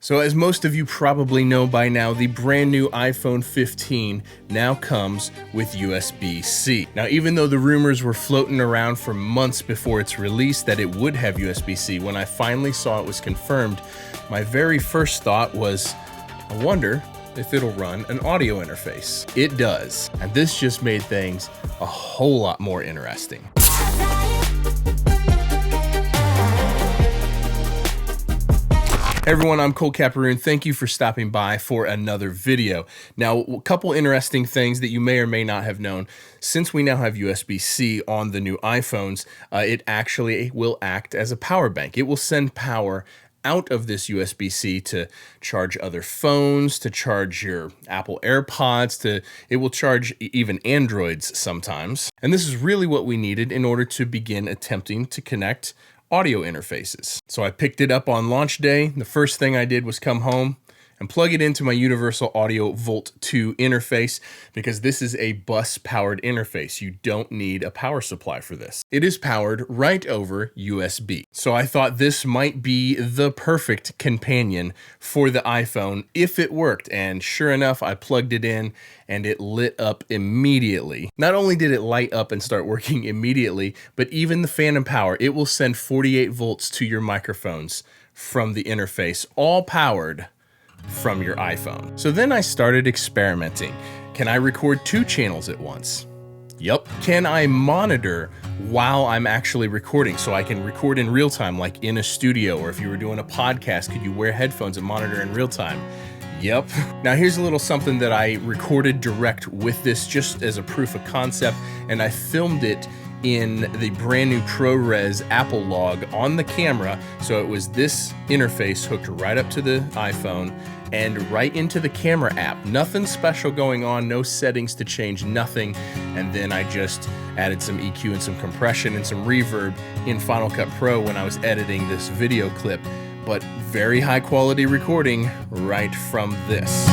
So as most of you probably know by now, the brand new iPhone 15 now comes with USB-C. Now, even though the rumors were floating around for months before its release that it would have USB-C, when I finally saw it was confirmed, my very first thought was, I wonder if it'll run an audio interface. It does, and this just made things a whole lot more interesting. Hey everyone, I'm Cole Caparoon. Thank you for stopping by for another video. Now, a couple interesting things that you may or may not have known. Since we now have USB-C on the new iPhones, it actually will act as a power bank. It will send power out of this USB-C to charge other phones, to charge your Apple AirPods, it will charge even Androids sometimes. And this is really what we needed in order to begin attempting to connect audio interfaces. So I picked it up on launch day. The first thing I did was come home and plug it into my Universal Audio Volt 2 interface, because this is a bus-powered interface. You don't need a power supply for this. It is powered right over USB. So I thought this might be the perfect companion for the iPhone if it worked. And sure enough, I plugged it in and it lit up immediately. Not only did it light up and start working immediately, but even the phantom power, it will send 48 volts to your microphones from the interface, all powered from your iPhone. So then I started experimenting. Can I record 2 channels at once? Yep. Can I monitor while I'm actually recording, so I can record in real time, like in a studio, or if you were doing a podcast, could you wear headphones and monitor in real time? Yep. Now here's a little something that I recorded direct with this just as a proof of concept, and I filmed it in the brand new ProRes Apple log on the camera. So it was this interface hooked right up to the iPhone and right into the camera app. Nothing special going on, no settings to change, nothing. And then I just added some EQ and some compression and some reverb in Final Cut Pro when I was editing this video clip. But very high quality recording right from this.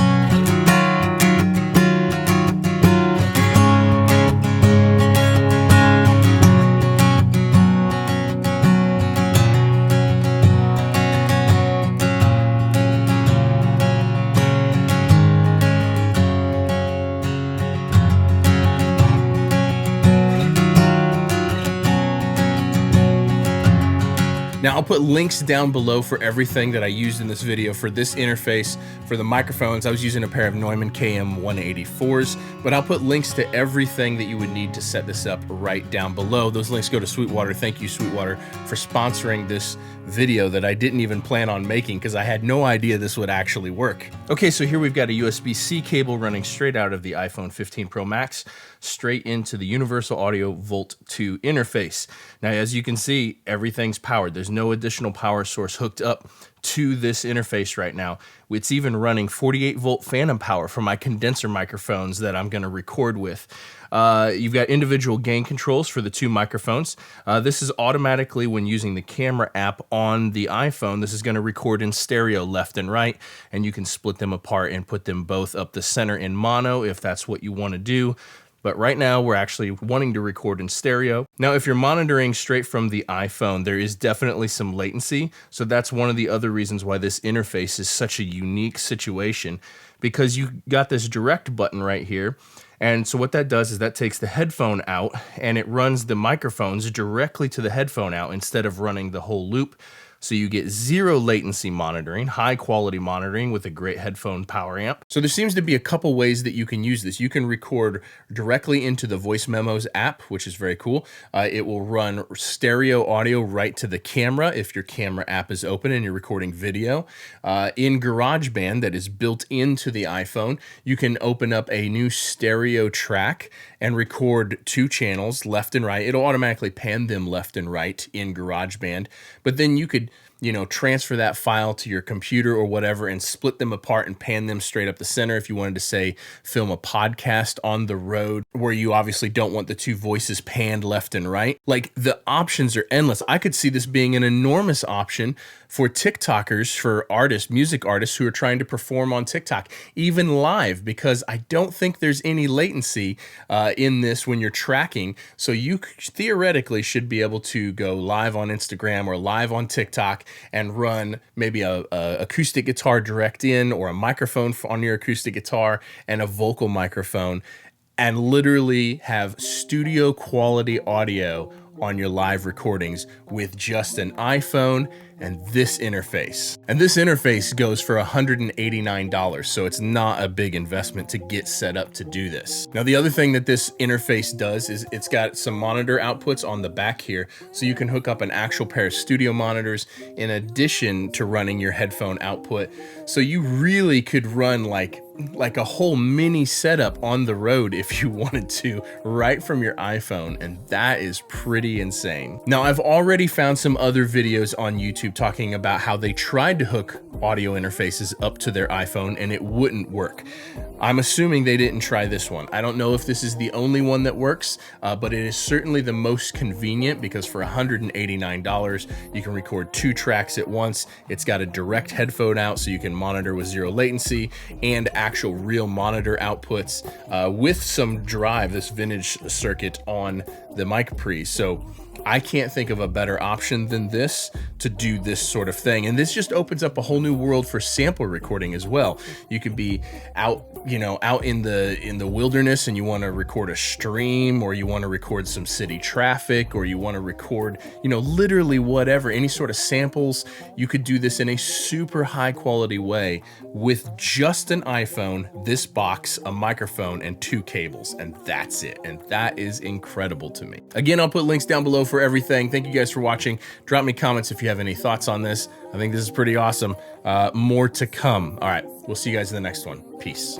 Now I'll put links down below for everything that I used in this video. For this interface, for the microphones, I was using a pair of Neumann KM184s, but I'll put links to everything that you would need to set this up right down below. Those links go to Sweetwater. Thank you, Sweetwater, for sponsoring this video that I didn't even plan on making because I had no idea this would actually work. Okay, so here we've got a USB-C cable running straight out of the iPhone 15 Pro Max, straight into the Universal Audio Volt 2 interface. Now, as you can see, everything's powered. There's no additional power source hooked up to this interface right now. It's even running 48 volt phantom power from my condenser microphones that I'm going to record with. You've got individual gain controls for the 2 microphones. This is automatically, when using the camera app on the iPhone, this is going to record in stereo left and right, and you can split them apart and put them both up the center in mono if that's what you want to do. But right now, we're actually wanting to record in stereo. Now, if you're monitoring straight from the iPhone, there is definitely some latency. So that's one of the other reasons why this interface is such a unique situation, because you got this direct button right here. And so what that does is that takes the headphone out and it runs the microphones directly to the headphone out instead of running the whole loop. So you get 0 latency monitoring, high quality monitoring with a great headphone power amp. So there seems to be a couple ways that you can use this. You can record directly into the Voice Memos app, which is very cool. It will run stereo audio right to the camera if your camera app is open and you're recording video. In GarageBand, that is built into the iPhone, you can open up a new stereo track and record 2 channels left and right. It'll automatically pan them left and right in GarageBand, but then you could transfer that file to your computer or whatever and split them apart and pan them straight up the center if you wanted to, say, film a podcast on the road where you obviously don't want the 2 voices panned left and right. Like, the options are endless. I could see this being an enormous option for TikTokers, for artists, music artists who are trying to perform on TikTok, even live, because I don't think there's any latency in this when you're tracking. So you theoretically should be able to go live on Instagram or live on TikTok and run maybe a acoustic guitar direct in, or a microphone on your acoustic guitar and a vocal microphone, and literally have studio quality audio on your live recordings with just an iPhone and this interface. And this interface goes for $189, so it's not a big investment to get set up to do this. Now, the other thing that this interface does is it's got some monitor outputs on the back here, so you can hook up an actual pair of studio monitors in addition to running your headphone output. So you really could run like a whole mini setup on the road if you wanted to, right from your iPhone, and that is pretty insane. Now, I've already found some other videos on YouTube talking about how they tried to hook audio interfaces up to their iPhone and it wouldn't work. I'm assuming they didn't try this one. I don't know if this is the only one that works, but it is certainly the most convenient, because for $189, you can record 2 tracks at once. It's got a direct headphone out so you can monitor with 0 latency, and actual real monitor outputs with some drive, this vintage circuit on the mic pre. So I can't think of a better option than this to do this sort of thing. And this just opens up a whole new world for sample recording as well. You could be out, out in the wilderness and you want to record a stream, or you want to record some city traffic, or you want to record, literally whatever, any sort of samples. You could do this in a super high quality way with just an iPhone, this box, a microphone, and 2 cables, and that's it. And that is incredible to me. Again, I'll put links down below for everything. Thank you guys for watching. Drop me comments if you have any thoughts on this. I think this is pretty awesome. More to come. All right, we'll see you guys in the next one. Peace.